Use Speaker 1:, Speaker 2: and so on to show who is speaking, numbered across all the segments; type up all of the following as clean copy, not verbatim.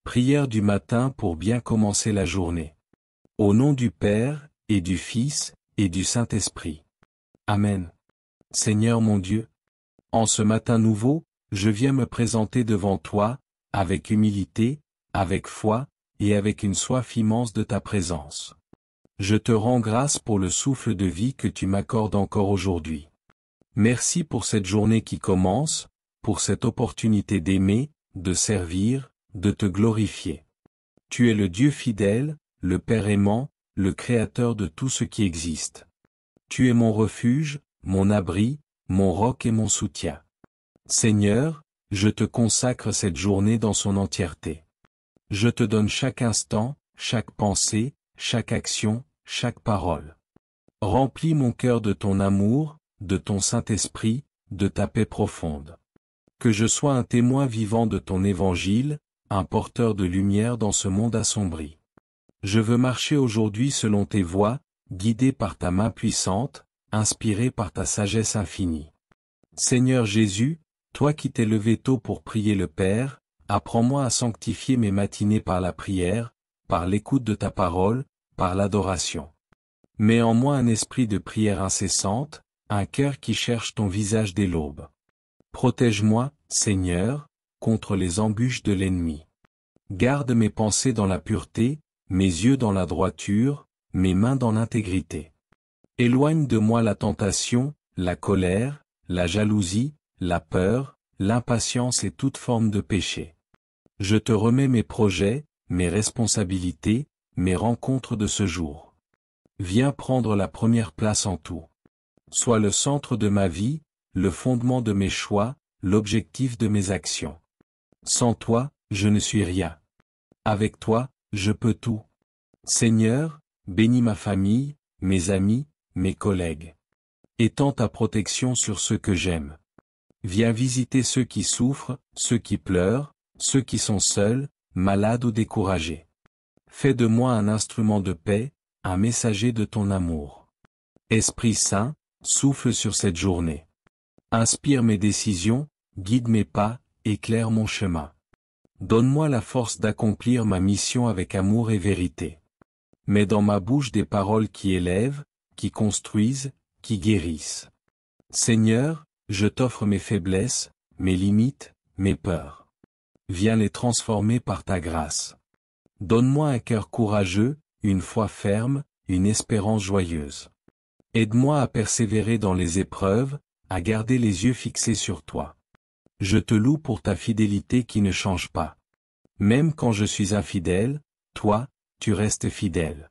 Speaker 1: Prière du matin pour bien commencer la journée. Au nom du Père, et du Fils, et du Saint-Esprit. Amen. Seigneur mon Dieu, en ce matin nouveau, je viens me présenter devant toi, avec humilité, avec foi, et avec une soif immense de ta présence. Je te rends grâce pour le souffle de vie que tu m'accordes encore aujourd'hui. Merci pour cette journée qui commence, pour cette opportunité d'aimer, de servir, de te glorifier. Tu es le Dieu fidèle, le Père aimant, le Créateur de tout ce qui existe. Tu es mon refuge, mon abri, mon roc et mon soutien. Seigneur, je te consacre cette journée dans son entièreté. Je te donne chaque instant, chaque pensée, chaque action, chaque parole. Remplis mon cœur de ton amour, de ton Saint-Esprit, de ta paix profonde. Que je sois un témoin vivant de ton évangile, un porteur de lumière dans ce monde assombri. Je veux marcher aujourd'hui selon tes voies, guidé par ta main puissante, inspiré par ta sagesse infinie. Seigneur Jésus, toi qui t'es levé tôt pour prier le Père, apprends-moi à sanctifier mes matinées par la prière, par l'écoute de ta parole, par l'adoration. Mets en moi un esprit de prière incessante, un cœur qui cherche ton visage dès l'aube. Protège-moi, Seigneur, contre les embûches de l'ennemi. Garde mes pensées dans la pureté, mes yeux dans la droiture, mes mains dans l'intégrité. Éloigne de moi la tentation, la colère, la jalousie, la peur, l'impatience et toute forme de péché. Je te remets mes projets, mes responsabilités, mes rencontres de ce jour. Viens prendre la première place en tout. Sois le centre de ma vie, le fondement de mes choix, l'objectif de mes actions. Sans toi, je ne suis rien. Avec toi, je peux tout. Seigneur, bénis ma famille, mes amis, mes collègues. Étends ta protection sur ceux que j'aime. Viens visiter ceux qui souffrent, ceux qui pleurent, ceux qui sont seuls, malades ou découragés. Fais de moi un instrument de paix, un messager de ton amour. Esprit Saint, souffle sur cette journée. Inspire mes décisions, guide mes pas, éclaire mon chemin. Donne-moi la force d'accomplir ma mission avec amour et vérité. Mets dans ma bouche des paroles qui élèvent, qui construisent, qui guérissent. Seigneur, je t'offre mes faiblesses, mes limites, mes peurs. Viens les transformer par ta grâce. Donne-moi un cœur courageux, une foi ferme, une espérance joyeuse. Aide-moi à persévérer dans les épreuves, à garder les yeux fixés sur toi. Je te loue pour ta fidélité qui ne change pas. Même quand je suis infidèle, toi, tu restes fidèle.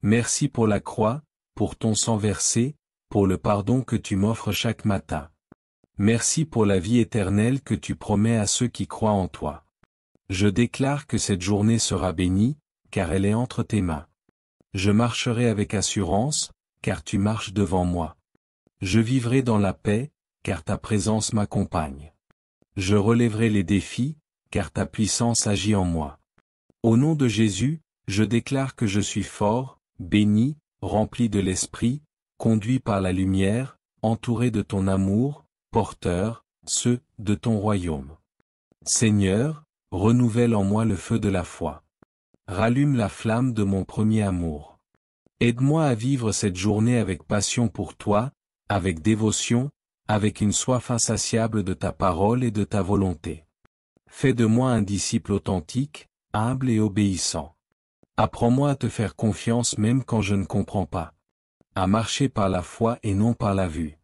Speaker 1: Merci pour la croix, pour ton sang versé, pour le pardon que tu m'offres chaque matin. Merci pour la vie éternelle que tu promets à ceux qui croient en toi. Je déclare que cette journée sera bénie, car elle est entre tes mains. Je marcherai avec assurance, car tu marches devant moi. Je vivrai dans la paix, car ta présence m'accompagne. Je relèverai les défis, car ta puissance agit en moi. Au nom de Jésus, je déclare que je suis fort, béni, rempli de l'Esprit, conduit par la lumière, entouré de ton amour, porteur, de ton royaume. Seigneur, renouvelle en moi le feu de la foi. Rallume la flamme de mon premier amour. Aide-moi à vivre cette journée avec passion pour toi, avec dévotion, avec une soif insatiable de ta parole et de ta volonté. Fais de moi un disciple authentique, humble et obéissant. Apprends-moi à te faire confiance même quand je ne comprends pas. À marcher par la foi et non par la vue.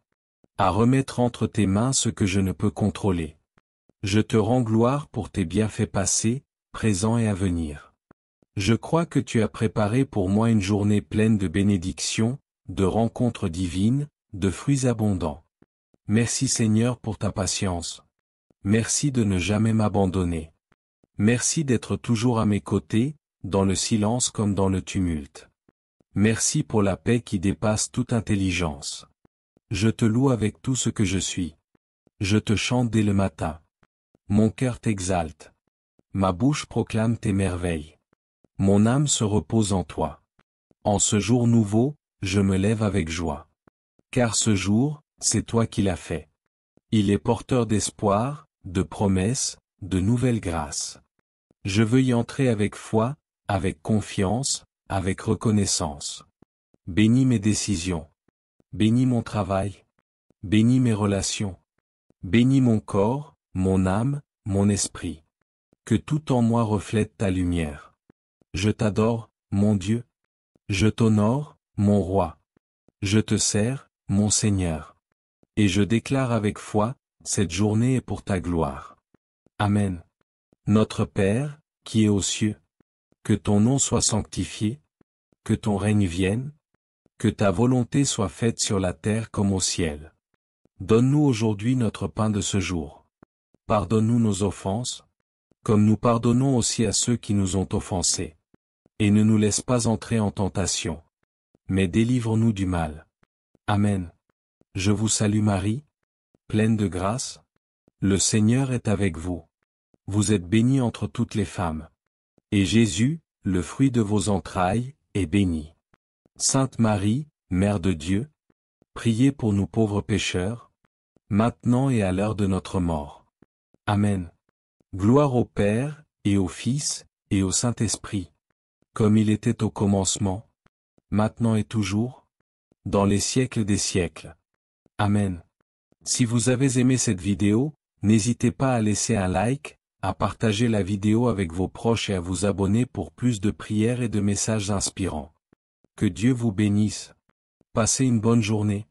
Speaker 1: À remettre entre tes mains ce que je ne peux contrôler. Je te rends gloire pour tes bienfaits passés, présents et à venir. Je crois que tu as préparé pour moi une journée pleine de bénédictions, de rencontres divines, de fruits abondants. Merci Seigneur pour ta patience. Merci de ne jamais m'abandonner. Merci d'être toujours à mes côtés, dans le silence comme dans le tumulte. Merci pour la paix qui dépasse toute intelligence. Je te loue avec tout ce que je suis. Je te chante dès le matin. Mon cœur t'exalte. Ma bouche proclame tes merveilles. Mon âme se repose en toi. En ce jour nouveau, je me lève avec joie. Car ce jour, c'est toi qui l'as fait. Il est porteur d'espoir, de promesses, de nouvelles grâces. Je veux y entrer avec foi, avec confiance, avec reconnaissance. Bénis mes décisions. Bénis mon travail. Bénis mes relations. Bénis mon corps, mon âme, mon esprit. Que tout en moi reflète ta lumière. Je t'adore, mon Dieu. Je t'honore, mon roi. Je te sers, mon Seigneur. Et je déclare avec foi, cette journée est pour ta gloire. Amen. Notre Père, qui es aux cieux, que ton nom soit sanctifié, que ton règne vienne, que ta volonté soit faite sur la terre comme au ciel. Donne-nous aujourd'hui notre pain de ce jour. Pardonne-nous nos offenses, comme nous pardonnons aussi à ceux qui nous ont offensés. Et ne nous laisse pas entrer en tentation, mais délivre-nous du mal. Amen. Je vous salue Marie, pleine de grâce. Le Seigneur est avec vous. Vous êtes bénie entre toutes les femmes. Et Jésus, le fruit de vos entrailles, est béni. Sainte Marie, Mère de Dieu, priez pour nous pauvres pécheurs, maintenant et à l'heure de notre mort. Amen. Gloire au Père, et au Fils, et au Saint-Esprit, comme il était au commencement, maintenant et toujours, dans les siècles des siècles. Amen. Si vous avez aimé cette vidéo, n'hésitez pas à laisser un like, à partager la vidéo avec vos proches et à vous abonner pour plus de prières et de messages inspirants. Que Dieu vous bénisse. Passez une bonne journée.